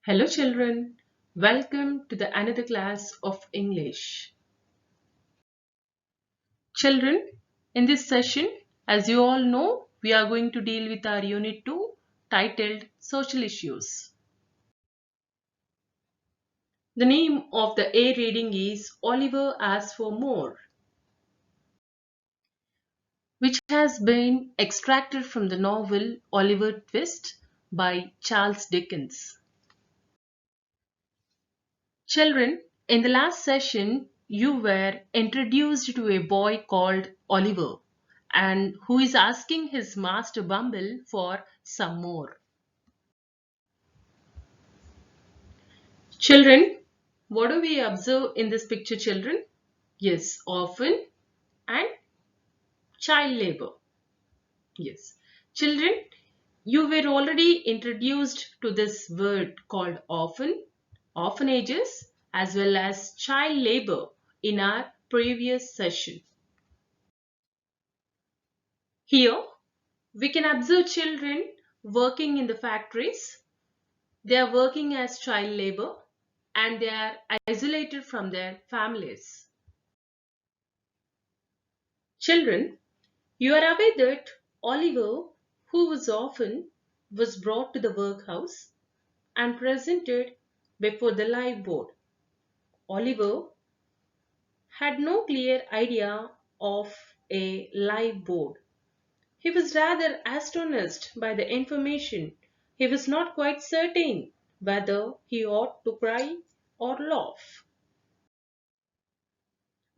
Hello children, welcome to the another class of English. Children, in this session, as you all know, we are going to deal with our unit 2 titled Social Issues. The name of the A reading is Oliver Asks for More, which has been extracted from the novel Oliver Twist by Charles Dickens. Children, in the last session, you were introduced to a boy called Oliver and who is asking his master Bumble for some more. Children, what do we observe in this picture, children? Yes, orphan and child labor. Yes. Children, you were already introduced to this word called orphan, orphanages, as well as child labor in our previous session. Here, we can observe children working in the factories. They are working as child labor and they are isolated from their families. Children, you are aware that Oliver, who was orphan, was brought to the workhouse and presented before the live board. Oliver had no clear idea of a live board. He was rather astonished by the information. He was not quite certain whether he ought to cry or laugh.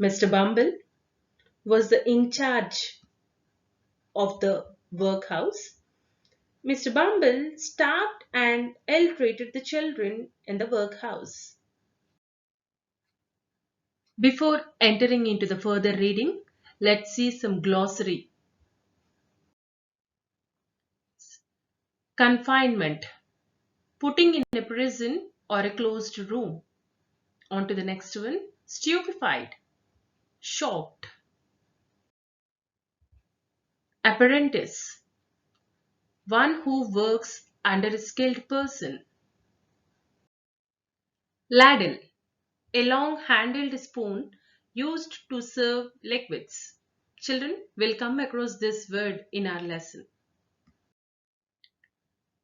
Mr. Bumble was the in charge of the workhouse. Mr. Bumble staffed and ill-treated the children in the workhouse. Before entering into the further reading, let's see some glossary. Confinement, putting in a prison or a closed room. On to the next one, stupefied, shocked. Apprentice, one who works under a skilled person. Ladle, a long-handled spoon used to serve liquids. Children will come across this word in our lesson.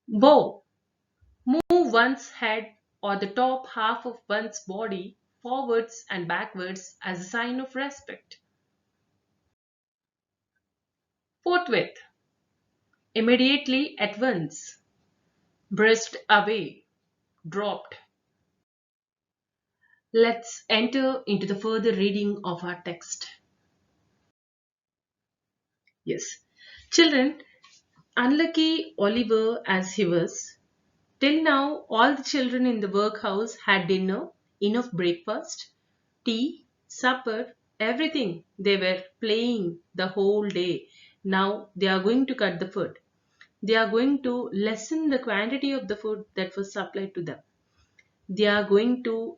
Bow, move one's head or the top half of one's body forwards and backwards as a sign of respect. Forthwith, immediately at once. Brushed away, dropped. Let's enter into the further reading of our text. Yes. Children, unlucky Oliver as he was, till now all the children in the workhouse had dinner, enough breakfast, tea, supper, everything. They were playing the whole day. Now they are going to cut the food. They are going to lessen the quantity of the food that was supplied to them. They are going to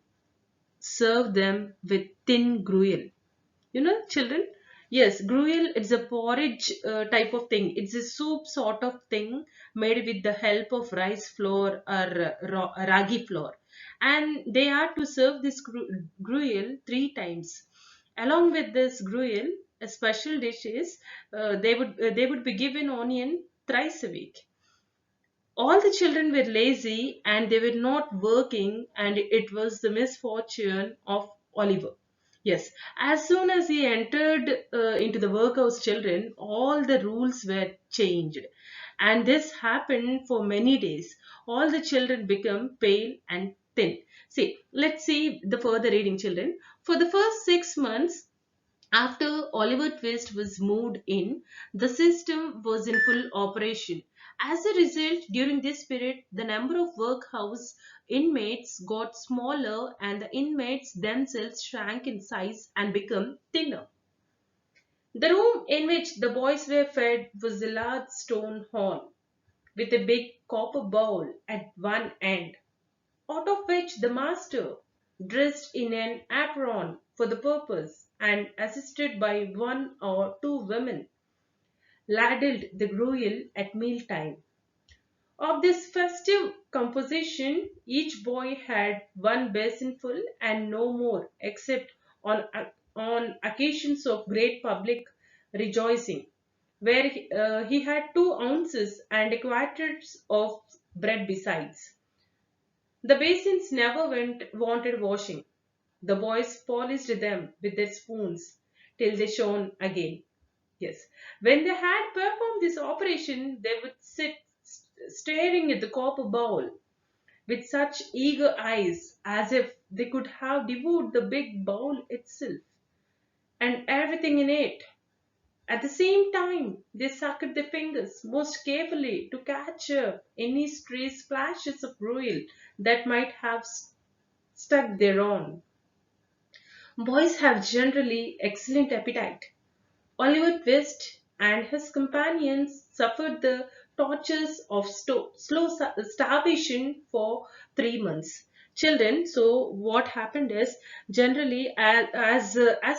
serve them with thin gruel. You know, children? Yes, gruel, it's a porridge type of thing. It's a soup sort of thing made with the help of rice flour or ragi flour. And they are to serve this gruel 3 times. Along with this gruel, a special dish is they would be given onion thrice a week. All the children were lazy and they were not working, and it was the misfortune of Oliver. Yes, as soon as he entered into the workhouse, children, all the rules were changed. And this happened for many days. All the children become pale and thin. See, let's see the further reading, children. For the first 6 months, after Oliver Twist was moved in, the system was in full operation. As a result, during this period, the number of workhouse inmates got smaller and the inmates themselves shrank in size and became thinner. The room in which the boys were fed was a large stone hall with a big copper bowl at one end, out of which the master, dressed in an apron for the purpose and assisted by 1 or 2 women, ladled the gruel at mealtime. Of this festive composition, each boy had one basinful and no more, except on occasions of great public rejoicing, where he had 2 ounces and a quarters of bread besides. The basins never wanted washing. The boys polished them with their spoons till they shone again. Yes. When they had performed this operation, they would sit staring at the copper bowl with such eager eyes as if they could have devoured the big bowl itself and everything in it. At the same time, they sucked their fingers most carefully to catch up any stray splashes of gruel that might have stuck thereon. Boys have generally excellent appetite. Oliver Twist and his companions suffered the tortures of slow starvation for 3 months. Children, so what happened is generally as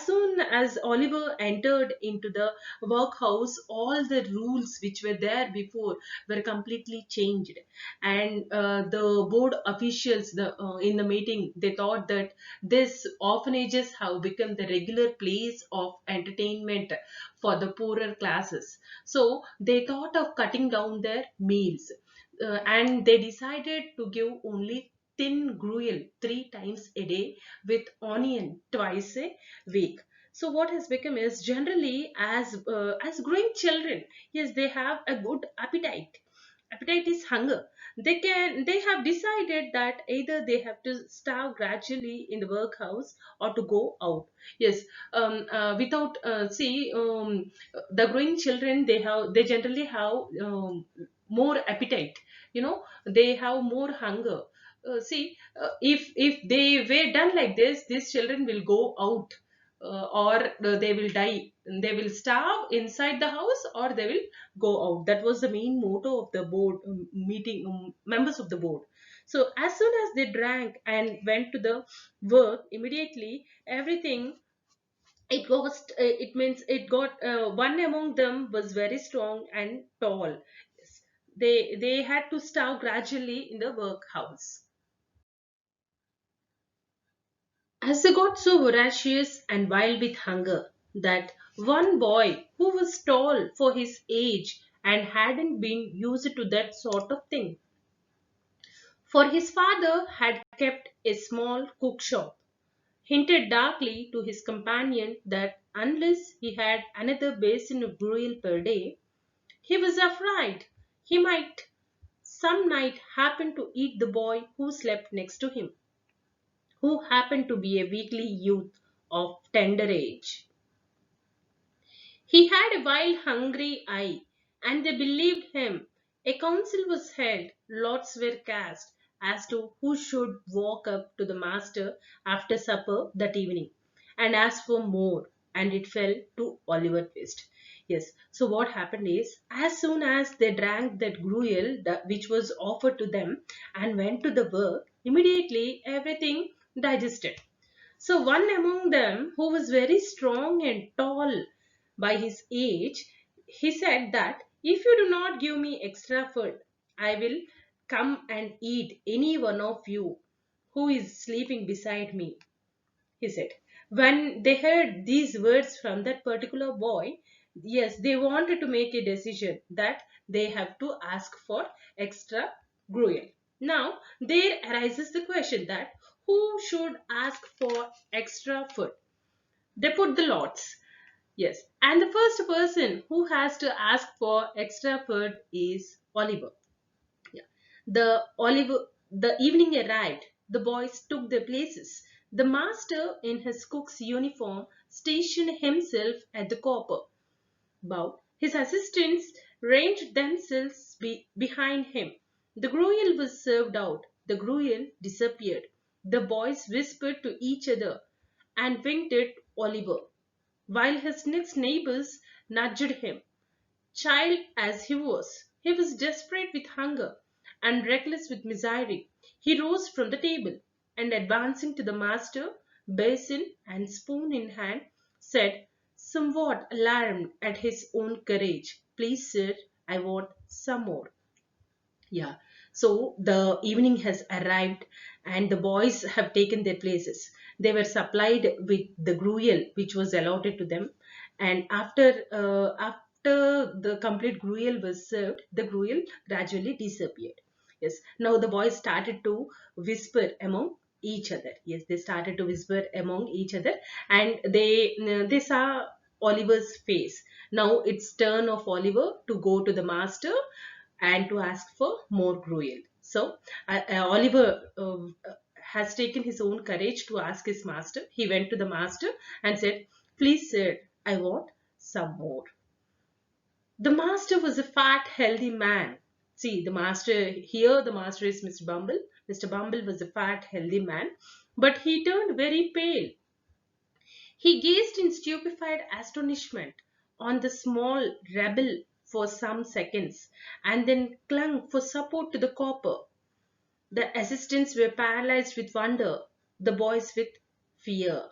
soon as Oliver entered into the workhouse, all the rules which were there before were completely changed, and the board officials in the meeting they thought that this orphanages have become the regular place of entertainment for the poorer classes. So they thought of cutting down their meals, and they decided to give only thin gruel 3 times a day with onion twice a week. So what has become is generally as growing children, yes, they have a good appetite. Appetite is hunger. They have decided that either they have to starve gradually in the workhouse or to go out. Yes, without see the growing children, they generally have more appetite. They have more hunger. If they were done like this, these children will go out, or they will die. They will starve inside the house, or they will go out. That was the main motto of the board meeting, members of the board. So as soon as they drank and went to the work, immediately everything it means it got one among them was very strong and tall. Yes. They had to starve gradually in the workhouse. As they got so voracious and wild with hunger that one boy who was tall for his age and hadn't been used to that sort of thing, for his father had kept a small cook shop, hinted darkly to his companion that unless he had another basin of gruel per day, he was afraid he might some night happen to eat the boy who slept next to him, who happened to be a weakly youth of tender age. He had a wild, hungry eye, and they believed him. A council was held, lots were cast as to who should walk up to the master after supper that evening and ask for more, and it fell to Oliver Twist. Yes, so what happened is, as soon as they drank that gruel which was offered to them and went to the work, immediately everything digested. So one among them, who was very strong and tall by his age, he said that if you do not give me extra food, I will come and eat any one of you who is sleeping beside me, he said. When they heard these words from that particular boy, yes, they wanted to make a decision that they have to ask for extra gruel. Now, there arises the question that who should ask for extra food? They put the lots. Yes, and the first person who has to ask for extra food is Oliver. Yeah. The evening arrived. The boys took their places. The master, in his cook's uniform, stationed himself at the copper bow. His assistants ranged themselves behind him. The gruel was served out. The gruel disappeared. The boys whispered to each other and winked at Oliver, while his next neighbors nudged him. Child as he was desperate with hunger and reckless with misery. He rose from the table and, advancing to the master, basin and spoon in hand, said, somewhat alarmed at his own courage, please, sir, I want some more. Yeah. So the evening has arrived and the boys have taken their places. They were supplied with the gruel which was allotted to them. And after the complete gruel was served, the gruel gradually disappeared. Yes. Now the boys started to whisper among each other. Yes, they started to whisper among each other, and they saw Oliver's face. Now it's turn of Oliver to go to the master and to ask for more gruel. So Oliver has taken his own courage to ask his master. He went to the master and said, "Please, sir, I want some more." The master was a fat, healthy man. See, the master is Mr. Bumble. Mr. Bumble was a fat, healthy man, but he turned very pale. He gazed in stupefied astonishment on the small rebel for some seconds and then clung for support to the copper. The assistants were paralyzed with wonder, the boys with fear.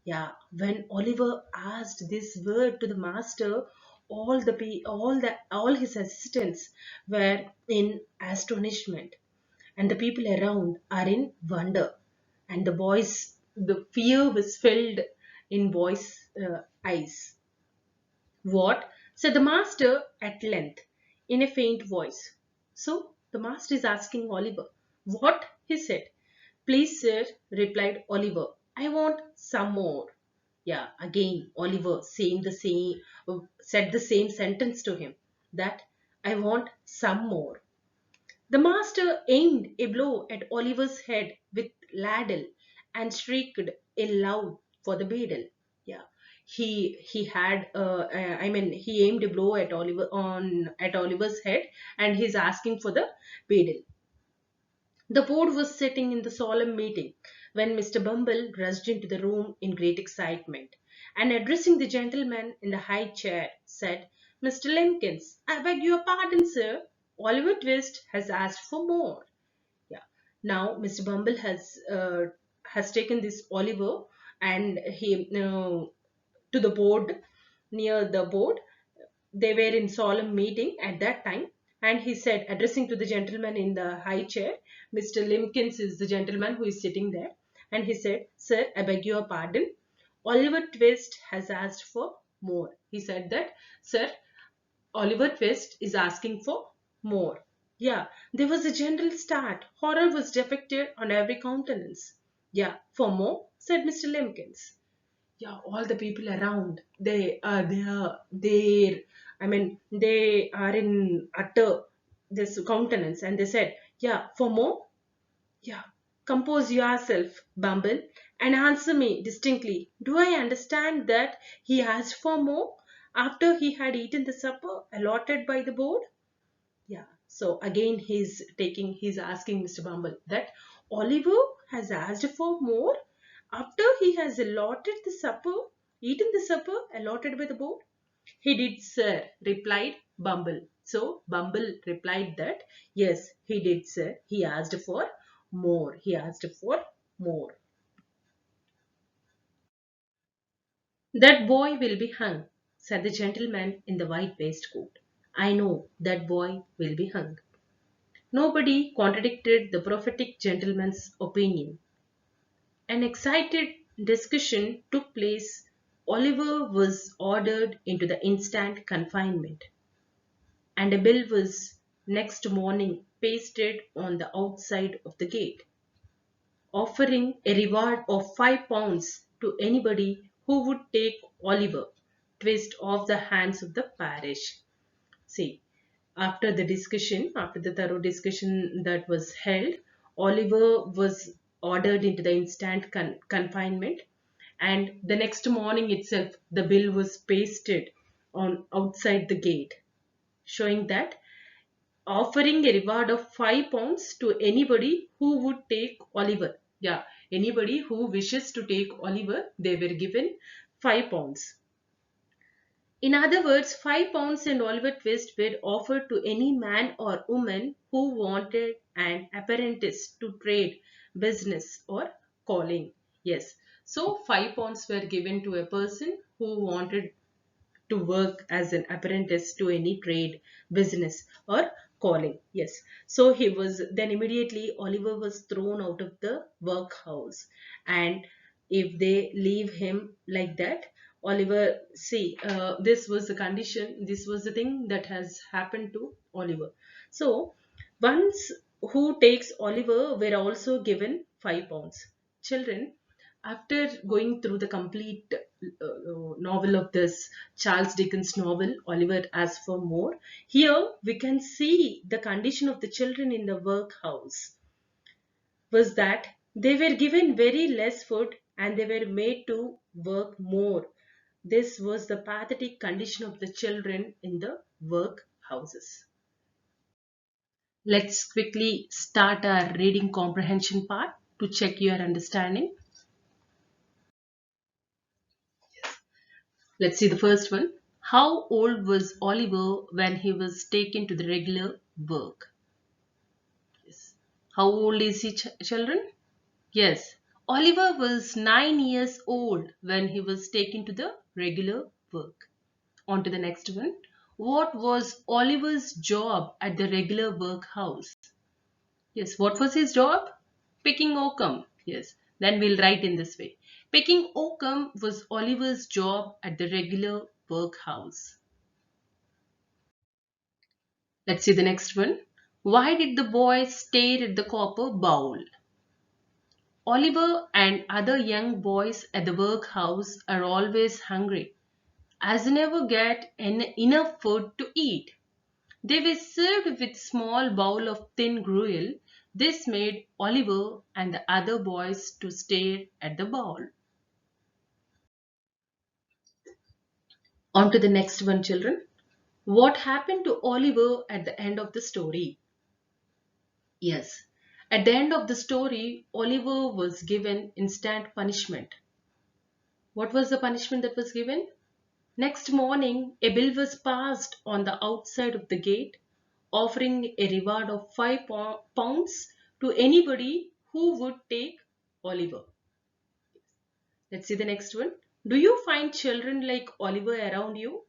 Yeah, when Oliver asked this word to the master, all his assistants were in astonishment, and the people around are in wonder, and the fear was filled in boys' eyes. "What?" said the master at length, in a faint voice. So the master is asking Oliver. "What?" he said. "Please, sir," replied Oliver, "I want some more." Yeah, again Oliver said the same sentence to him, that "I want some more." The master aimed a blow at Oliver's head with ladle and shrieked aloud for the beadle. Yeah, he aimed a blow at Oliver's head, and he's asking for the beadle. The board was sitting in the solemn meeting when Mr. Bumble rushed into the room in great excitement, and addressing the gentleman in the high chair, said, "Mr. Limkins, I beg your pardon, sir. Oliver Twist has asked for more." Yeah. Now Mr. Bumble has taken this Oliver, and he to the board, near the board. They were in solemn meeting at that time, and he said, addressing to the gentleman in the high chair, Mr. Limkins is the gentleman who is sitting there, and he said, "Sir, I beg your pardon. Oliver Twist has asked for more." He said that, "Sir, Oliver Twist is asking for more." Yeah, there was a general start. Horror was depicted on every countenance. "Yeah, for more," said Mr. Limkins. Yeah, all the people around, they are in utter this countenance, and they said, "Yeah, for more." Yeah, compose yourself, Bumble, and answer me distinctly. Do I understand that he asked for more after he had eaten the supper allotted by the board? Yeah. So again, he's asking Mr. Bumble that Oliver has asked for more after he has eaten the supper allotted by the board. "He did, sir," replied Bumble. So Bumble replied that yes, he did, sir. He asked for more. He asked for more. "That boy will be hung," said the gentleman in the white waistcoat. "I know that boy will be hung." Nobody contradicted the prophetic gentleman's opinion. An excited discussion took place. Oliver was ordered into the instant confinement, and a bill was next morning pasted on the outside of the gate, offering a reward of £5 to anybody who would take Oliver Twist off the hands of the parish. See, after the thorough discussion that was held, Oliver was ordered into the instant confinement, and the next morning itself, the bill was pasted on outside the gate, showing that offering a reward of £5 to anybody who would take Oliver. Yeah, anybody who wishes to take Oliver, they were given £5. In other words, £5 and Oliver Twist were offered to any man or woman who wanted an apprentice to trade, business, or calling. Yes. So £5 were given to a person who wanted to work as an apprentice to any trade, business, or calling. Yes. So he was then immediately Oliver was thrown out of the workhouse. And if they leave him like that, Oliver, see, this was the condition, this was the thing that has happened to Oliver. So once who takes Oliver were also given £5. Children, after going through the complete novel of this Charles Dickens novel, Oliver Asks for More, here we can see the condition of the children in the workhouse was that they were given very less food and they were made to work more. This was the pathetic condition of the children in the workhouses. Let's quickly start our reading comprehension part to check your understanding. Let's see the first one. How old was Oliver when he was taken to the regular work? Yes. How old is he, children? Yes. Oliver was 9 years old when he was taken to the regular work. On to the next one. What was Oliver's job at the regular workhouse? Yes, what was his job? Picking oakum. Yes, then we'll write in this way. Picking oakum was Oliver's job at the regular workhouse. Let's see the next one. Why did the boy stare at the copper bowl? Oliver and other young boys at the workhouse are always hungry, as they never get enough food to eat. They were served with small bowl of thin gruel. This made Oliver and the other boys to stare at the bowl. On to the next one, children. What happened to Oliver at the end of the story? Yes, at the end of the story, Oliver was given instant punishment. What was the punishment that was given? Next morning, a bill was passed on the outside of the gate offering a reward of £5 to anybody who would take Oliver. Let's see the next one. Do you find children like Oliver around you?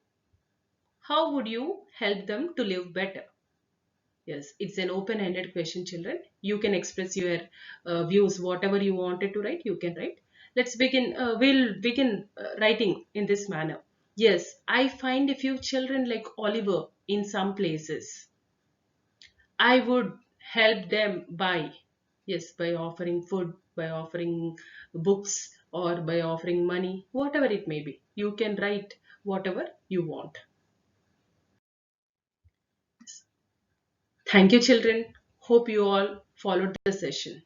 How would you help them to live better? Yes, it's an open-ended question, children. You can express your views, whatever you wanted to write, you can write. Let's begin. We'll begin writing in this manner. Yes, I find a few children like Oliver in some places. I would help them by, yes, by offering food, by offering books, or by offering money, whatever it may be. You can write whatever you want. Thank you, children. Hope you all followed the session.